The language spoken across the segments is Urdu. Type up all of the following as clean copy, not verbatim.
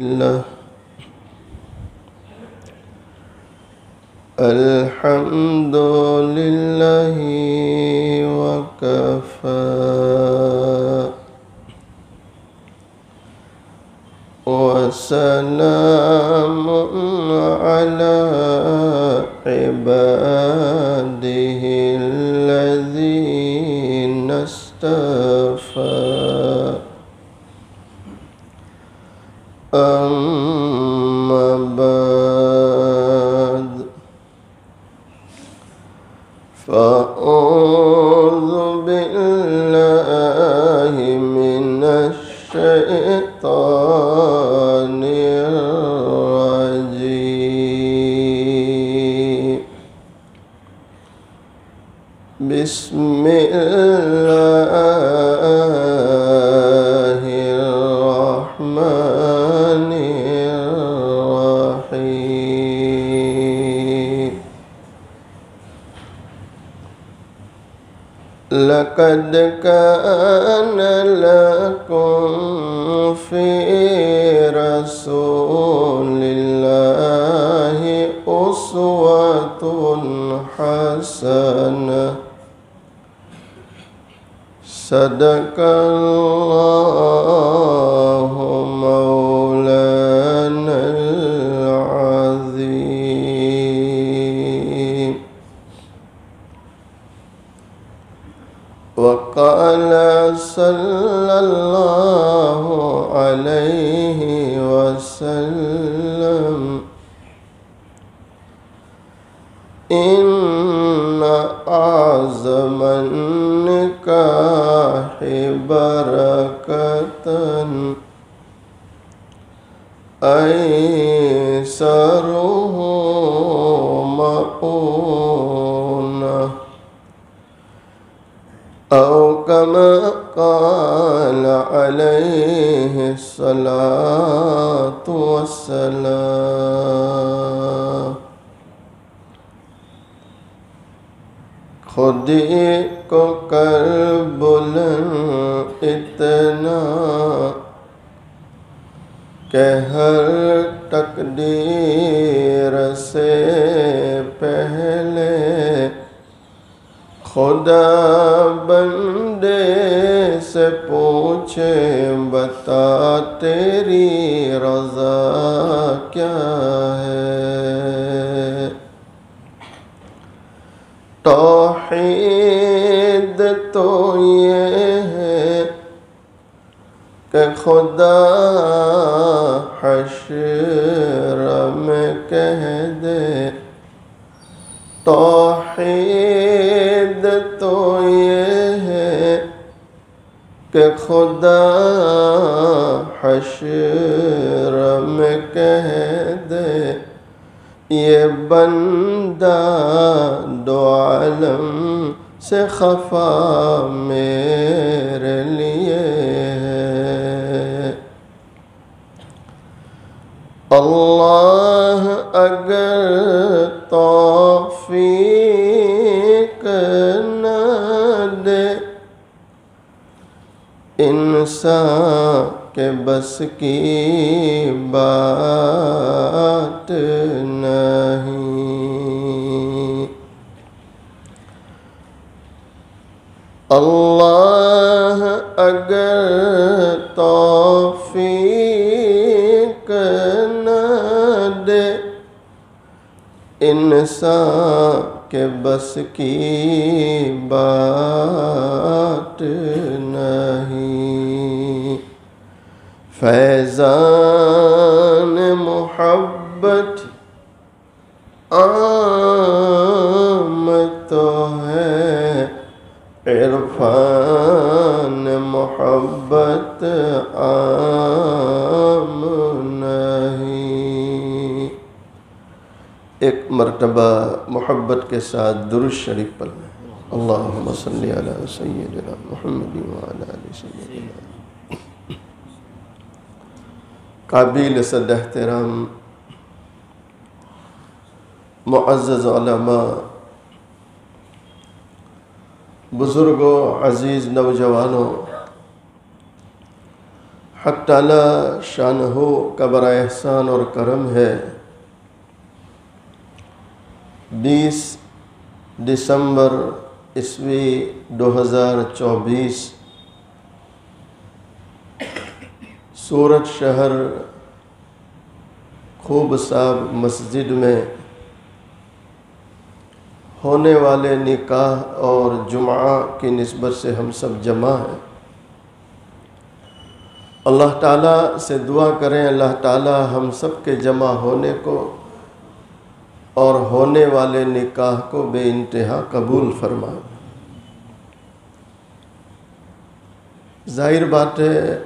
الله الحمد لله وكفى وسلام على عباده الذين اصطفى أما بعد فأعوذ بالله من الشيطان الرجيم بسم الله الرحمن الرحيم لقد كان لكم في رسول الله أسوة حسنة صدق الله مولانا العظيم وقال صلى الله عليه وسلم إن أعظم النكاح بركة أيسره مؤونة أو كما قال عليه الصلاة والسلام خودی کو کر بلند اتنا کہ ہر تقدیر سے پہلے خدا بندے سے پوچھے بتا تیری رضا کیا ہے توحید تو یہ ہے کہ خدا حشر میں کہہ دے توحید تو یہ ہے کہ خدا حشر میں کہہ دے یہ بندہ دو عالم سے خفا میرے لیے ہے اللہ اگر توفیق نہ دے انسان کے بس کی بات نہیں اللہ اگر توفیق نہ دے انسان کے بس کی بات نہیں فیضان محبت عام تو ہے عرفان محبت عام نہیں ایک مرتبہ محبت کے ساتھ درود شریف پڑھنا اللہم صلی علی سیدنا محمد وعلی آل سیدنا قابل صد احترام معزز علماء بزرگوں، عزیز نوجوانوں، حق تعالی شانہ کا بڑا احسان اور کرم ہے 20 دسمبر عیسوی 2024 سورت شہر خوب صاحب مسجد میں ہونے والے نکاح اور جمعہ کی نسبت سے ہم سب جمع ہیں۔ اللہ تعالیٰ سے دعا کریں اللہ تعالیٰ ہم سب کے جمع ہونے کو اور ہونے والے نکاح کو بے انتہا قبول فرمائے۔ ظاہر بات ہے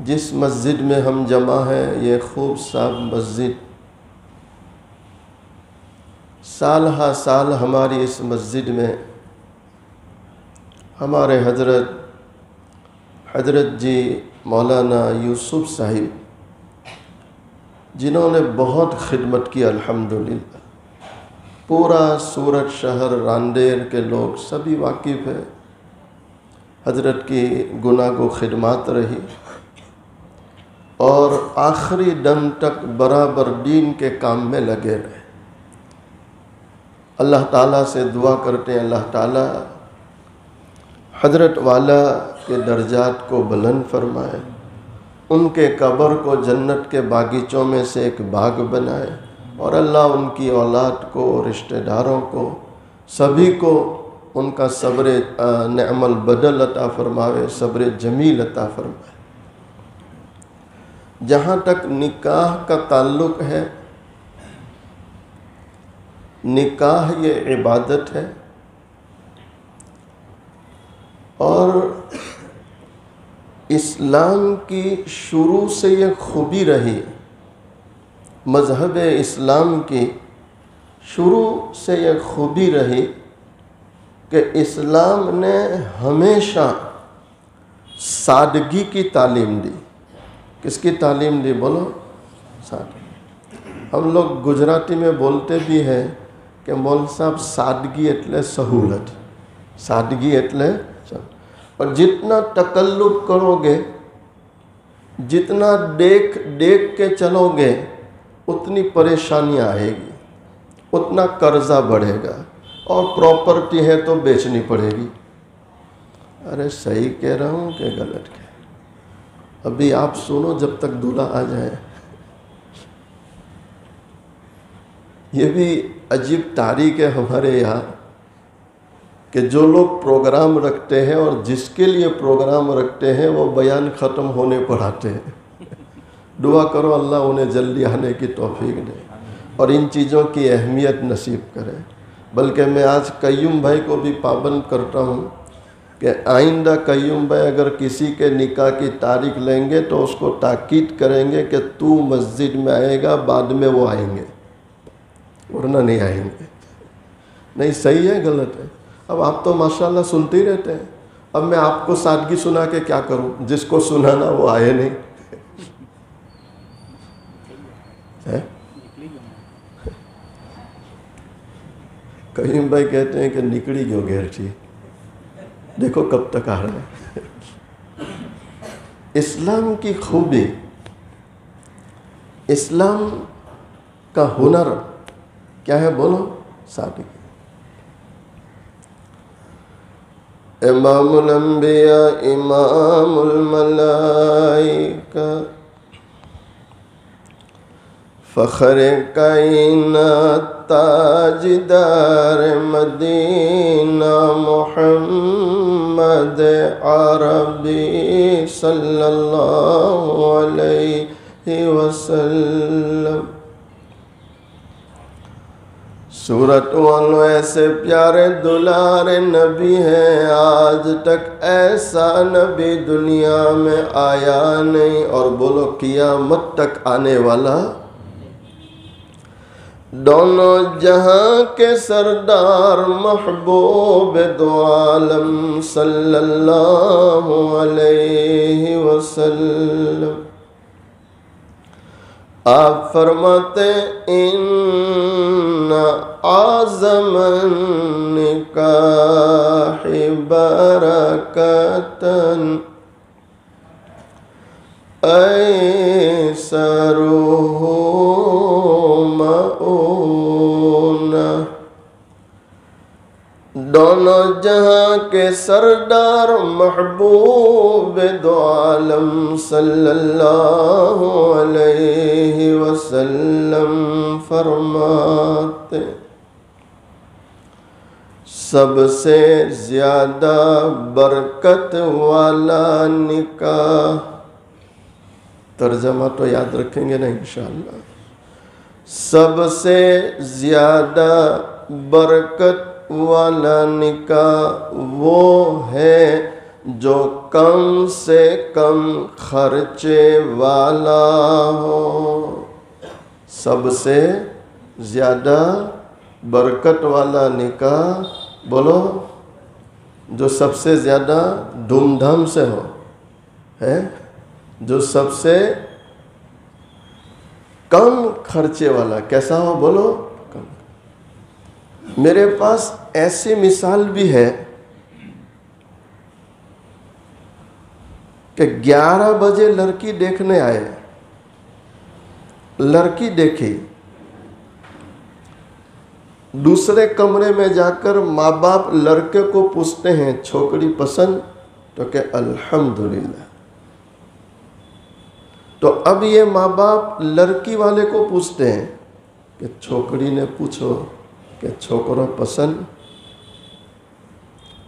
جس مسجد میں ہم جمع ہیں یہ خوب صاحب مسجد سال ہا سال ہماری اس مسجد میں ہمارے حضرت جی مولانا یوسف صاحب جنہوں نے بہت خدمت کی الحمدللہ، پورا سورت شہر راندیر کے لوگ سبھی واقف ہیں، حضرت کی گناہ کو خدمات رہی اور آخری دم تک برابر دین کے کام میں لگے رہے۔ اللہ تعالیٰ سے دعا کرتے ہیں اللہ تعالیٰ حضرت والا کے درجات کو بلند فرمائے، ان کے قبر کو جنت کے باغیچوں میں سے ایک باغ بنائے، اور اللہ ان کی اولاد کو، رشتہ داروں کو، سبھی کو ان کا صبر نعم البدل عطا فرمائے، صبر جمیل عطا فرمائے۔ جہاں تک نکاح کا تعلق ہے، نکاح یہ عبادت ہے اور اسلام کی شروع سے یہ خوبی رہی، مذہب اسلام کی شروع سے یہ خوبی رہی کہ اسلام نے ہمیشہ سادگی کی تعلیم دی۔ کس کی تعلیم دی بولو؟ سادگی۔ ہم لوگ گجراتی میں بولتے بھی ہیں کہ مول صاحب سادگی اٹلے سہولت، سادگی اٹلے اور جتنا تکلف کرو گے، جتنا دیکھ کے چلو گے اتنی پریشانیاں آئے گی، اتنا قرضہ بڑھے گا، اور پراپرٹی ہے تو بیچنی پڑے گی۔ ارے صحیح کہہ رہا ہوں کہ غلط کہہ؟ ابھی آپ سنو جب تک دولہا آ جائے۔ یہ بھی عجیب تاریخ ہے ہمارے یہاں کہ جو لوگ پروگرام رکھتے ہیں اور جس کے لیے پروگرام رکھتے ہیں وہ بیان ختم ہونے پر آتے ہیں۔ دعا کرو اللہ انہیں جلدی آنے کی توفیق دے اور ان چیزوں کی اہمیت نصیب کرے۔ بلکہ میں آج قیوم بھائی کو بھی پابند کرتا ہوں کہ آئندہ قیوم بھائی اگر کسی کے نکاح کی تاریخ لیں گے تو اس کو تاکید کریں گے کہ تو مسجد میں آئے گا، بعد میں وہ آئیں گے، ورنہ نہیں آئیں گے۔ نہیں صحیح ہے غلط ہے؟ اب آپ تو ماشاءاللہ سنتے ہی رہتے ہیں، اب میں آپ کو سادگی سنا کے کیا کروں؟ جس کو سنانا وہ آئے نہیں۔ قیوم بھائی کہتے ہیں کہ نکڑی کیوں گھیر تھی، دیکھو کب تک آ رہا ہے۔ اسلام کی خوبی، اسلام کا ہنر کیا ہے بولو؟ سادگی۔ امام الانبیاء امام الملائکہ فخر کائنات تاجدار مدینہ محمد عربی صلی اللہ علیہ وسلم۔ سورت والوں ایسے پیارے دلارے نبی ہیں، آج تک ایسا نبی دنیا میں آیا نہیں، اور بولو قیامت تک آنے والا۔ دونوں جہاں کے سردار محبوب دو عالم صلی اللہ علیہ وسلم، آپ فرماتے ان اعظم النکاح برکتاً ایسرہ مؤون، دونوں جہاں کے سردار محبوب دو عالم صلی اللہ علیہ وسلم فرماتے سب سے زیادہ برکت والا نکاح، ترجمہ تو یاد رکھیں گے نا انشاءاللہ، سب سے زیادہ برکت والا نکاح وہ ہے جو کم سے کم خرچے والا ہو۔ سب سے زیادہ برکت والا نکاح بولو جو سب سے زیادہ دھوم دھام سے ہو، ہے جو سب سے کم خرچے والا، کیسا ہو بولو؟ کم۔ میرے پاس ایسی مثال بھی ہے کہ 11 بجے لڑکی دیکھنے آئے، لڑکی دیکھی، دوسرے کمرے میں جا کر ماں باپ لڑکے کو پوچھتے ہیں چھوکری پسند؟ تو کہ الحمدللہ۔ تو اب یہ ماں باپ لڑکی والے کو پوچھتے ہیں کہ چھوکری نے پوچھو کہ چھوکرا پسند؟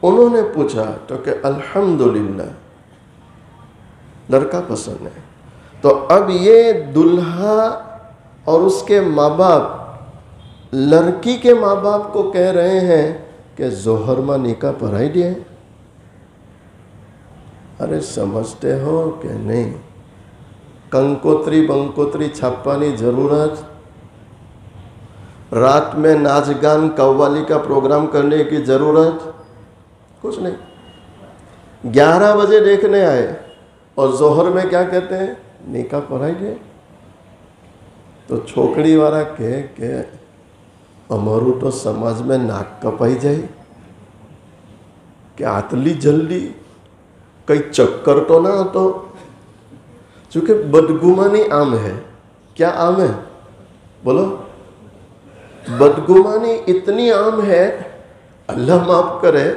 انہوں نے پوچھا تو کہ الحمدللہ لڑکا پسند ہے۔ تو اب یہ دلہا اور اس کے ماں باپ لڑکی کے ماں باپ کو کہہ رہے ہیں کہ ظہر میں نکاح پڑھائی دیے۔ ارے سمجھتے ہو کہ نہیں؟ کنکوتری بنکوتری چھپانی ضرورت؟ رات میں ناچ گان قوالی کا پروگرام کرنے کی ضرورت کچھ نہیں۔ 11 بجے دیکھنے آئے اور ظہر میں کیا کہتے ہیں؟ نکاح پڑھائی دے۔ تو چھوکری والا کہے کہ امرو تو سمجھ میں ناک کپائی جائے کہ آتلی جلدی کئی چکر تو نہ تو، چونکہ بدگمانی عام ہے۔ کیا عام ہے بولو؟ بدگمانی اتنی عام ہے، اللہ معاف کرے،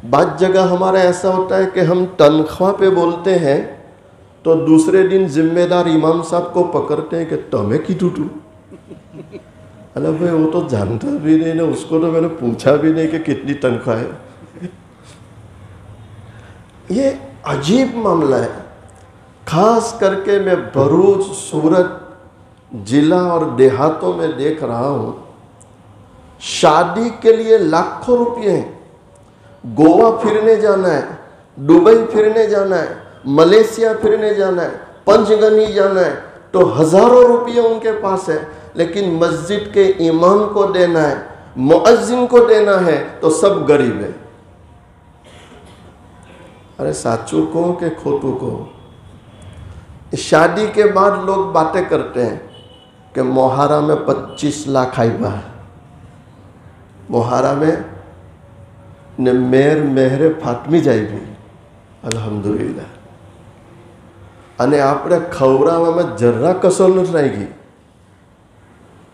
بعض جگہ ہمارا ایسا ہوتا ہے کہ ہم تنخواہ پہ بولتے ہیں تو دوسرے دن ذمہ دار امام صاحب کو پکڑتے ہیں کہ تمہیں کی ٹوٹو۔ اللہ بھائی وہ تو جانتا بھی نہیں نا، اس کو تو میں نے پوچھا بھی نہیں کہ کتنی تنخواہ ہے۔ یہ عجیب معاملہ ہے۔ خاص کر کے میں بھروچ، سورت ضلع اور دیہاتوں میں دیکھ رہا ہوں، شادی کے لیے لاکھوں روپے ہیں۔ گوا پھرنے جانا ہے، دبئی پھرنے جانا ہے، ملیشیا پھرنے جانا ہے، پنج گنی جانا ہے، تو ہزاروں روپے ان کے پاس ہے، لیکن مسجد کے امام کو دینا ہے، مؤذن کو دینا ہے تو سب غریب ہے۔ ارے ساچو کو کہ کھوٹو کو؟ شادی کے بعد لوگ باتیں کرتے ہیں کہ مہارا میں 25 لاکھ آئی با، مہارا میں مہر فاطمی جائے بھی، الحمدللہ۔ અને આપણે ખવડાવવામાં જરા કસર નથી લાગી।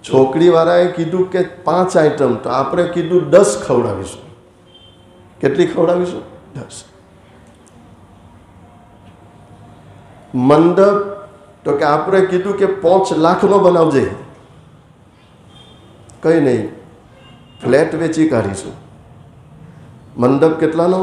છોકરી વાળાએ કીધું કે 5 આઈટમ, તો આપણે કીધું 10 ખવડાવીશું। કેટલી ખવડાવીશું? 10। મંડપ તો કે આપણે કીધું કે 5 લાખનો બનાવજે, કંઈ નહીં, ફ્લેટ વેચી કાઢીશું। મંડપ કેટલાનો?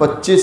25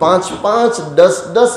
5-5, 10-10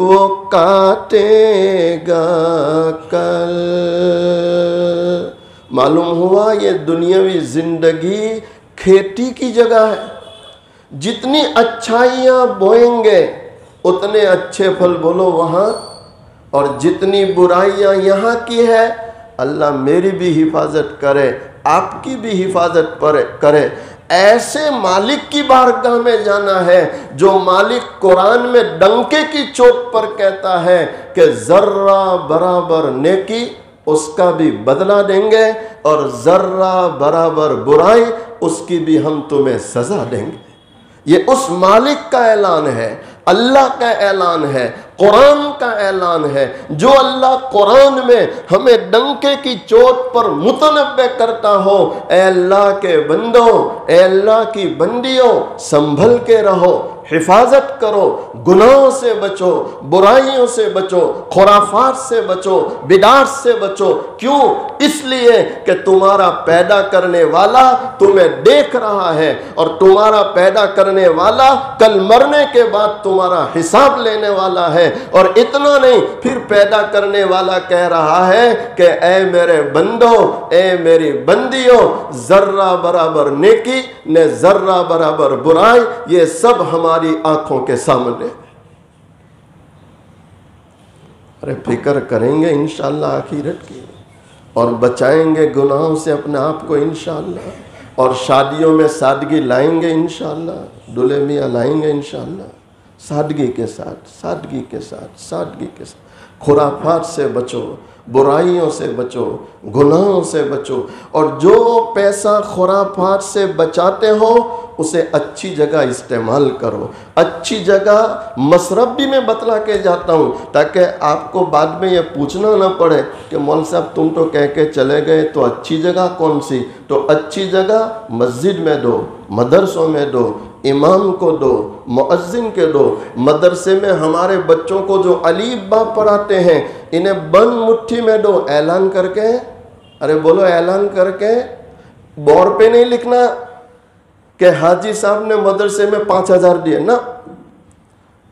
وہ کاٹے گا کل۔ معلوم ہوا یہ دنیاوی زندگی کھیتی کی جگہ ہے، جتنی اچھائیاں بوئیں گے اتنے اچھے پھل بولو وہاں، اور جتنی برائیاں یہاں کی ہے اللہ میری بھی حفاظت کرے، آپ کی بھی حفاظت کرے۔ ایسے مالک کی بارگاہ میں جانا ہے جو مالک قرآن میں ڈنکے کی چوٹ پر کہتا ہے کہ ذرہ برابر نیکی اس کا بھی بدلہ دیں گے، اور ذرہ برابر برائی اس کی بھی ہم تمہیں سزا دیں گے۔ یہ اس مالک کا اعلان ہے، اللہ کا اعلان ہے، قرآن کا اعلان ہے۔ جو اللہ قرآن میں ہمیں ڈنکے کی چوٹ پر متنبہ کرتا ہو، اے اللہ کے بندوں، اے اللہ کی بندیوں، سنبھل کے رہو، حفاظت کرو، گناہوں سے بچو، برائیوں سے بچو، خرافات سے بچو، بدعات سے بچو۔ کیوں؟ اس لیے کہ تمہارا پیدا کرنے والا تمہیں دیکھ رہا ہے، اور تمہارا پیدا کرنے والا کل مرنے کے بعد تمہارا حساب لینے والا ہے۔ اور اتنا نہیں، پھر پیدا کرنے والا کہہ رہا ہے کہ اے میرے بندوں، اے میری بندیوں، ذرہ برابر نیکی نے ذرہ برابر برائی، یہ سب ہماری آنکھوں کے سامنے۔ ارے فکر کریں گے انشاءاللہ آخرت کی، اور بچائیں گے گناہوں سے اپنے آپ کو انشاءاللہ، اور شادیوں میں سادگی لائیں گے انشاءاللہ، دلہے میاں لائیں گے انشاءاللہ، سادگی کے ساتھ، سادگی کے ساتھ، سادگی کے ساتھ۔ خرافات سے بچو، برائیوں سے بچو، گناہوں سے بچو، اور جو پیسہ خرافات سے بچاتے ہو اسے اچھی جگہ استعمال کرو، اچھی جگہ مصرف بھی میں بتلا کے جاتا ہوں تاکہ آپ کو بعد میں یہ پوچھنا نہ پڑے کہ مول صاحب تم تو کہہ کے چلے گئے، تو اچھی جگہ کون سی؟ تو اچھی جگہ مسجد میں دو، مدرسوں میں دو، امام کو دو، مؤذن کے دو۔ مدرسے میں ہمارے بچوں کو جو الف با پڑھاتے ہیں انہیں بند مٹھی میں دو، اعلان کر کے، ارے بولو اعلان کر کے، بورڈ پہ نہیں لکھنا کہ حاجی صاحب نے مدرسے میں 5,000 دیے نا،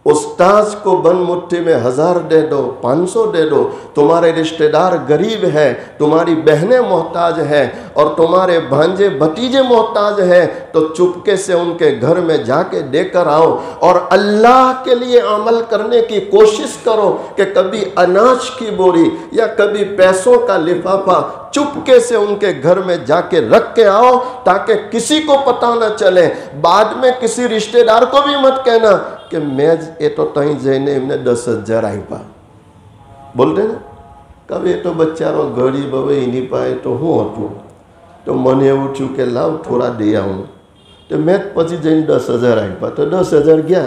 استاذ کو بند مٹھی میں 1,000 دے دو، 500 دے دو۔ تمہارے رشتہ دار غریب ہے، تمہاری بہنیں محتاج ہیں، اور تمہارے بھانجے بھتیجے محتاج ہیں، تو چپکے سے ان کے گھر میں جا کے دے کر آؤ، اور اللہ کے لیے عمل کرنے کی کوشش کرو کہ کبھی اناج کی بوری یا کبھی پیسوں کا لفافہ چپکے سے ان کے گھر میں جا کے رکھ کے آؤ، تاکہ کسی کو پتہ نہ چلے۔ بعد میں کسی رشتہ دار کو بھی مت کہنا کہ میں یہ تو تہیں جینے نے 10,000 آئی پا، بولتے نا کبھی تو بچاروں غریب ہوئے ہی نہیں پائے تو ہوں ہوتوں تو من એવું થયું કે લાવ થોડા દે આવું, તો મેં પછી જઈને 10,000 આપ્યા, તો 10,000 ગયા,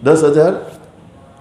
10,000